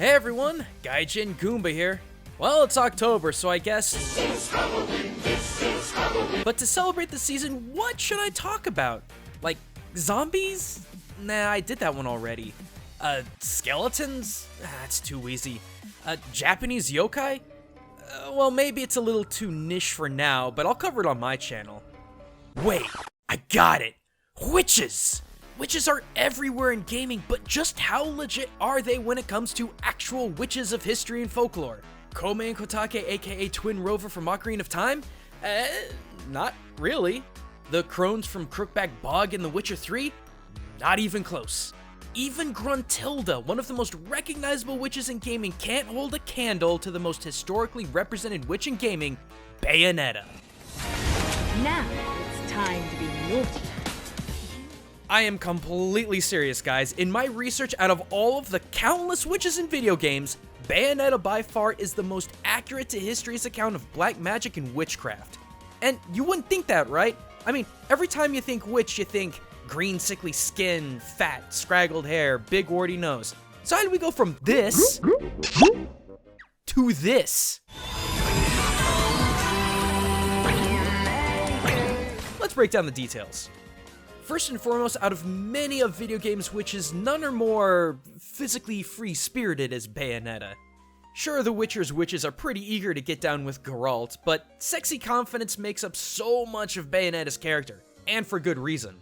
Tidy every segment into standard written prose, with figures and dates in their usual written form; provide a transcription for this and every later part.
Hey everyone, Gaijin Goomba here. Well, it's October, so I guess... This is Halloween, this is Halloween. But to celebrate the season, what should I talk about? Like, zombies? Nah, I did that one already. Skeletons? That's too easy. Japanese yokai? Well, maybe it's a little too niche for now, but I'll cover it on my channel. Wait, I got it! Witches! Witches are everywhere in gaming, but just how legit are they when it comes to actual witches of history and folklore? Kome and Kotake, aka Twin Rover from Ocarina of Time? Not really. The crones from Crookback Bog in The Witcher 3? Not even close. Even Gruntilda, one of the most recognizable witches in gaming, can't hold a candle to the most historically represented witch in gaming, Bayonetta. Now it's time to be naughty. I am completely serious, guys. In my research, out of all of the countless witches in video games, Bayonetta by far is the most accurate to history's account of black magic and witchcraft. And you wouldn't think that, right? I mean, every time you think witch, you think green sickly skin, fat, scraggled hair, big warty nose. So how do we go from this to this? Let's break down the details. First and foremost, out of many of video games' witches, none are more physically free-spirited as Bayonetta. Sure, the Witcher's witches are pretty eager to get down with Geralt, but sexy confidence makes up so much of Bayonetta's character, and for good reason.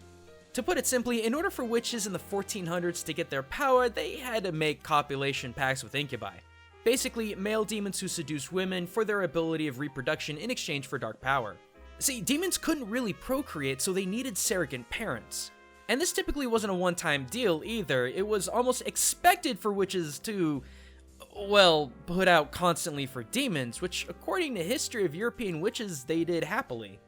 To put it simply, in order for witches in the 1400s to get their power, they had to make copulation pacts with incubi. Basically, male demons who seduce women for their ability of reproduction in exchange for dark power. See, demons couldn't really procreate, so they needed surrogate parents. And this typically wasn't a one-time deal either. It was almost expected for witches to, well, put out constantly for demons, which according to history of European witches, they did happily.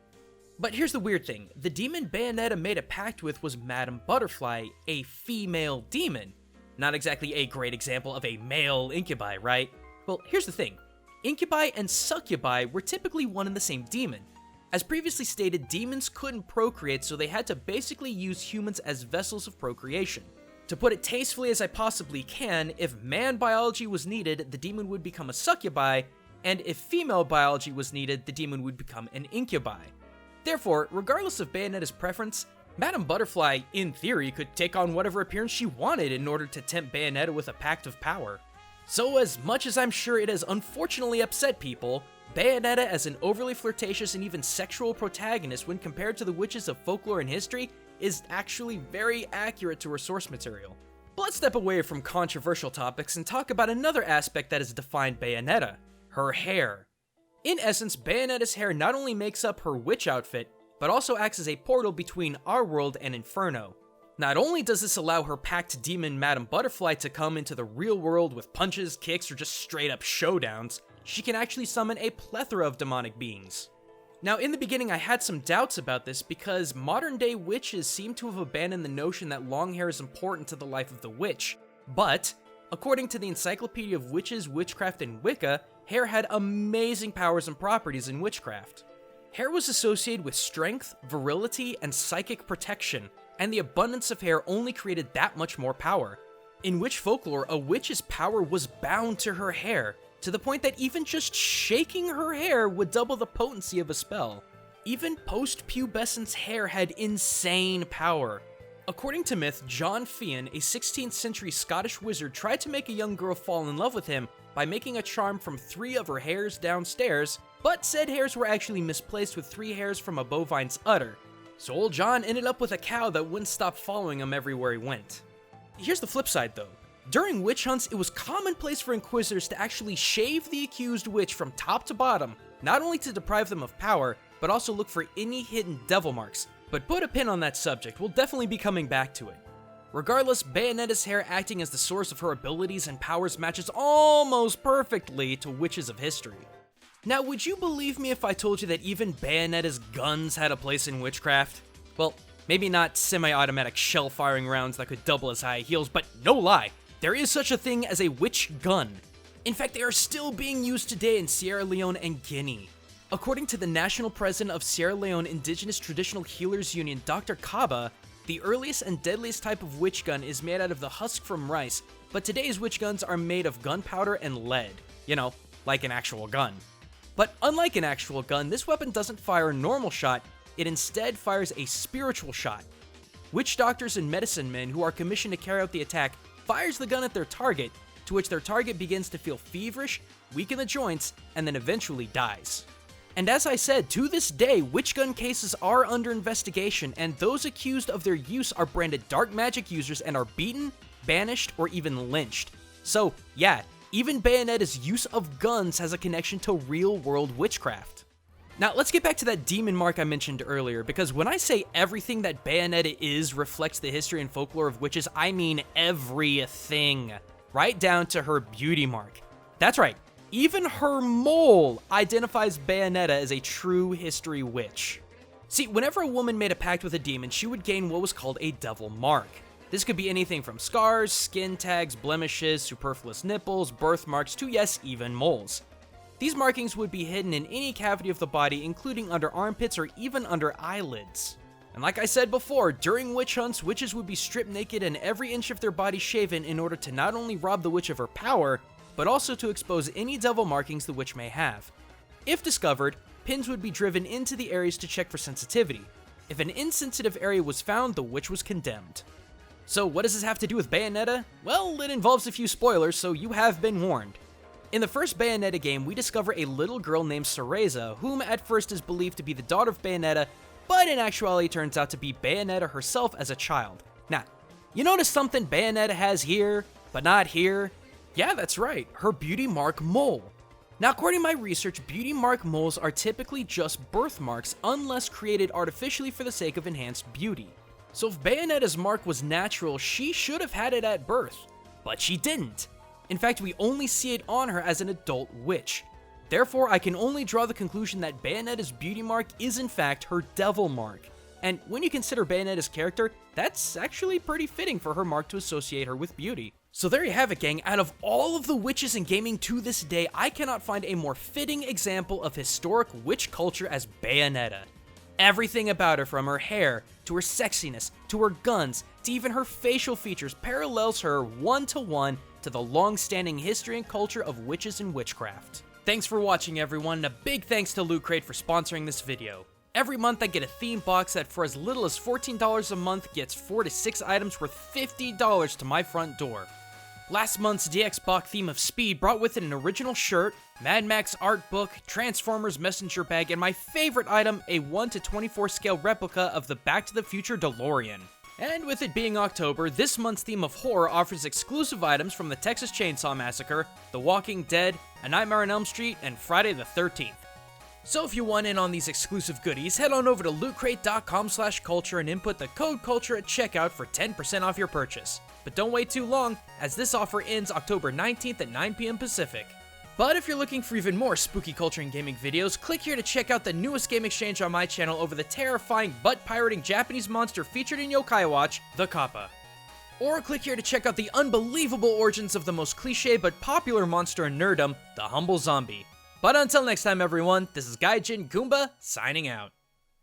But here's the weird thing. The demon Bayonetta made a pact with was Madame Butterfly, a female demon. Not exactly a great example of a male incubi, right? Well, here's the thing. Incubi and succubi were typically one and the same demon. As previously stated, demons couldn't procreate, so they had to basically use humans as vessels of procreation. To put it tastefully as I possibly can, if man biology was needed, the demon would become a succubi, and if female biology was needed, the demon would become an incubi. Therefore, regardless of Bayonetta's preference, Madame Butterfly, in theory, could take on whatever appearance she wanted in order to tempt Bayonetta with a pact of power. So as much as I'm sure it has unfortunately upset people, Bayonetta as an overly flirtatious and even sexual protagonist when compared to the witches of folklore and history is actually very accurate to her source material. But let's step away from controversial topics and talk about another aspect that has defined Bayonetta, her hair. In essence, Bayonetta's hair not only makes up her witch outfit, but also acts as a portal between our world and Inferno. Not only does this allow her packed demon Madame Butterfly to come into the real world with punches, kicks, or just straight up showdowns, she can actually summon a plethora of demonic beings. Now, in the beginning I had some doubts about this because modern day witches seem to have abandoned the notion that long hair is important to the life of the witch, but according to the Encyclopedia of Witches, Witchcraft, and Wicca, hair had amazing powers and properties in witchcraft. Hair was associated with strength, virility, and psychic protection, and the abundance of hair only created that much more power. In witch folklore, a witch's power was bound to her hair, to the point that even just shaking her hair would double the potency of a spell. Even post-pubescence hair had insane power. According to myth, John Fian, a 16th century Scottish wizard, tried to make a young girl fall in love with him by making a charm from 3 of her hairs downstairs, but said hairs were actually misplaced with 3 hairs from a bovine's udder. So old John ended up with a cow that wouldn't stop following him everywhere he went. Here's the flip side though. During witch hunts, it was commonplace for inquisitors to actually shave the accused witch from top to bottom, not only to deprive them of power, but also look for any hidden devil marks. But put a pin on that subject, we'll definitely be coming back to it. Regardless, Bayonetta's hair acting as the source of her abilities and powers matches almost perfectly to witches of history. Now, would you believe me if I told you that even Bayonetta's guns had a place in witchcraft? Well, maybe not semi-automatic shell-firing rounds that could double as high heels, but no lie, there is such a thing as a witch gun. In fact, they are still being used today in Sierra Leone and Guinea. According to the national president of Sierra Leone Indigenous Traditional Healers Union, Dr. Kaba, The earliest and deadliest type of witch gun is made out of the husk from rice, but today's witch guns are made of gunpowder and lead. You know, like an actual gun. But unlike an actual gun, this weapon doesn't fire a normal shot, it instead fires a spiritual shot. Witch doctors and medicine men who are commissioned to carry out the attack fires the gun at their target, to which their target begins to feel feverish, weak in the joints, and then eventually dies. And as I said, to this day, witch gun cases are under investigation, and those accused of their use are branded dark magic users and are beaten, banished, or even lynched. So yeah, even Bayonetta's use of guns has a connection to real-world witchcraft. Now let's get back to that demon mark I mentioned earlier, because when I say everything that Bayonetta is reflects the history and folklore of witches, I mean everything. Right down to her beauty mark. That's right, even her mole identifies Bayonetta as a true history witch. See, whenever a woman made a pact with a demon, she would gain what was called a devil mark. This could be anything from scars, skin tags, blemishes, superfluous nipples, birthmarks, to yes, even moles. These markings would be hidden in any cavity of the body, including under armpits or even under eyelids. And like I said before, during witch hunts, witches would be stripped naked and every inch of their body shaven in order to not only rob the witch of her power, but also to expose any devil markings the witch may have. If discovered, pins would be driven into the areas to check for sensitivity. If an insensitive area was found, the witch was condemned. So what does this have to do with Bayonetta? Well, it involves a few spoilers, so you have been warned. In the first Bayonetta game, we discover a little girl named Cereza, whom at first is believed to be the daughter of Bayonetta, but in actuality turns out to be Bayonetta herself as a child. Now, you notice something Bayonetta has here, but not here? Yeah, that's right, her beauty mark mole. Now, according to my research, beauty mark moles are typically just birthmarks unless created artificially for the sake of enhanced beauty. So if Bayonetta's mark was natural, she should have had it at birth, but she didn't. In fact, we only see it on her as an adult witch. Therefore, I can only draw the conclusion that Bayonetta's beauty mark is in fact her devil mark. And when you consider Bayonetta's character, that's actually pretty fitting for her mark to associate her with beauty. So there you have it, gang. Out of all of the witches in gaming to this day, I cannot find a more fitting example of historic witch culture as Bayonetta. Everything about her, from her hair, to her sexiness, to her guns, to even her facial features, parallels her one-to-one to the long-standing history and culture of witches and witchcraft. Thanks for watching, everyone, and a big thanks to Loot Crate for sponsoring this video. Every month I get a theme box that for as little as $14 a month gets 4 to 6 items worth $50 to my front door. Last month's DX Bach theme of speed brought with it an original shirt, Mad Max art book, Transformers messenger bag, and my favorite item, a 1:24 scale replica of the Back to the Future DeLorean. And with it being October, this month's theme of horror offers exclusive items from the Texas Chainsaw Massacre, The Walking Dead, A Nightmare on Elm Street, and Friday the 13th. So if you want in on these exclusive goodies, head on over to lootcrate.com/culture and input the code CULTURE at checkout for 10% off your purchase. But don't wait too long, as this offer ends October 19th at 9 PM Pacific. But if you're looking for even more spooky culture and gaming videos, click here to check out the newest game exchange on my channel over the terrifying butt-pirating Japanese monster featured in Yokai Watch, the Kappa. Or click here to check out the unbelievable origins of the most cliché but popular monster in nerddom, the Humble Zombie. But until next time, everyone, this is Gaijin Goomba, signing out.